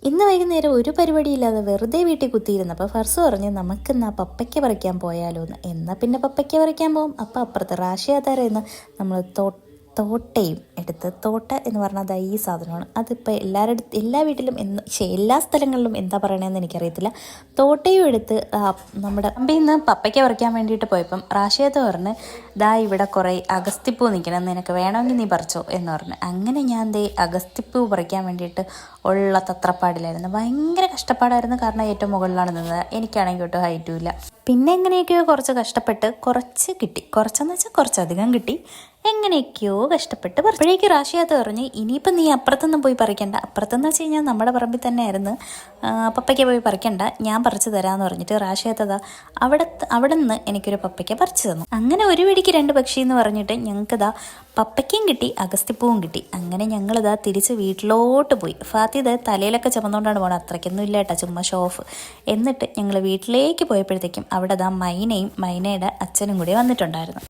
ഇന്ന് വൈകുന്നേരം ഒരു പരിപാടിയില്ലാതെ വെറുതെ വീട്ടിൽ കുത്തിയിരുന്നപ്പോൾ ഫർസ് പറഞ്ഞ് നമുക്കിന്ന് പപ്പയ്ക്ക പറിക്കാൻ പോയാലോ എന്ന്. എന്നാൽ പിന്നെ പപ്പയ്ക്ക പറിക്കാൻ പോകും. അപ്പോൾ അപ്പുറത്ത് റാഷിയാത്താരെന്ന് നമ്മൾ തോട്ടയും എടുത്ത്, തോട്ട എന്ന് പറഞ്ഞാൽ അത് ഈ സാധനമാണ്. അതിപ്പോൾ എല്ലാ വീട്ടിലും എല്ലാ സ്ഥലങ്ങളിലും എന്താ പറയണതെന്ന് എനിക്കറിയത്തില്ല. തോട്ടയും എടുത്ത് നമ്മുടെ അമ്പയിൽ നിന്ന് പപ്പയ്ക്ക പറിക്കാൻ വേണ്ടിയിട്ട് പോയപ്പം റാഷിയാത്ത പറഞ്ഞ് ദാ ഇവിടെ കുറേ അഗസ്തിപ്പൂ നിൽക്കണം, നിനക്ക് വേണമെങ്കിൽ നീ പറിച്ചോ എന്ന് പറഞ്ഞു. അങ്ങനെ ഞാൻ അഗസ്തിപ്പൂ പറിക്കാൻ വേണ്ടിയിട്ട് ഉള്ള തത്രപ്പാടിലായിരുന്നു. ഭയങ്കര കഷ്ടപ്പാടായിരുന്നു. കാരണം ഏറ്റവും മുകളിലാണ് നിന്നത്. എനിക്കാണെങ്കിൽ ഒട്ടും ഹൈറ്റും ഇല്ല. പിന്നെ എങ്ങനെയൊക്കെയോ കുറച്ച് കഷ്ടപ്പെട്ട് കുറച്ച് കിട്ടി. കുറച്ചെന്ന് വെച്ചാൽ കുറച്ചധികം കിട്ടി. എങ്ങനെയൊക്കെയോ കഷ്ടപ്പെട്ട് അപ്പോഴേക്ക് റാഷിയാത്ത പറഞ്ഞ് ഇനിയിപ്പം നീ അപ്പുറത്തൊന്നും പോയി പറിക്കണ്ട. അപ്പുറത്തെന്ന് വെച്ച് കഴിഞ്ഞാൽ നമ്മുടെ പറമ്പിൽ തന്നെ ആയിരുന്നു. പപ്പയ്ക്ക പോയി പറിക്കണ്ട, ഞാൻ പറിച്ച് തരാമെന്ന് പറഞ്ഞിട്ട് റാഷിയാത്തതാ അവിടെ നിന്ന് എനിക്കൊരു പപ്പയ്ക്ക പറിച്ചു തന്നു. അങ്ങനെ ഒരു വെടിക്ക് രണ്ട് പക്ഷി എന്ന് പറഞ്ഞിട്ട് ഞങ്ങൾക്കിതാ പപ്പയ്ക്കയും കിട്ടി, അഗസ്തിപ്പൂവും കിട്ടി. അങ്ങനെ ഞങ്ങളിതാ തിരിച്ച് വീട്ടിലോട്ട് പോയി. ഫാത്തി ഇതാ തലയിലൊക്കെ ചുമന്നുകൊണ്ടാണ് പോകണം. അത്രയ്ക്കൊന്നും ഇല്ല കേട്ടോ, ചുമ്മാ ഷോ ഓഫ്. എന്നിട്ട് ഞങ്ങൾ വീട്ടിലേക്ക് പോയപ്പോഴത്തേക്കും അവിടെ മൈനയും മൈനയുടെ അച്ഛനും കൂടി വന്നിട്ടുണ്ടായിരുന്നു.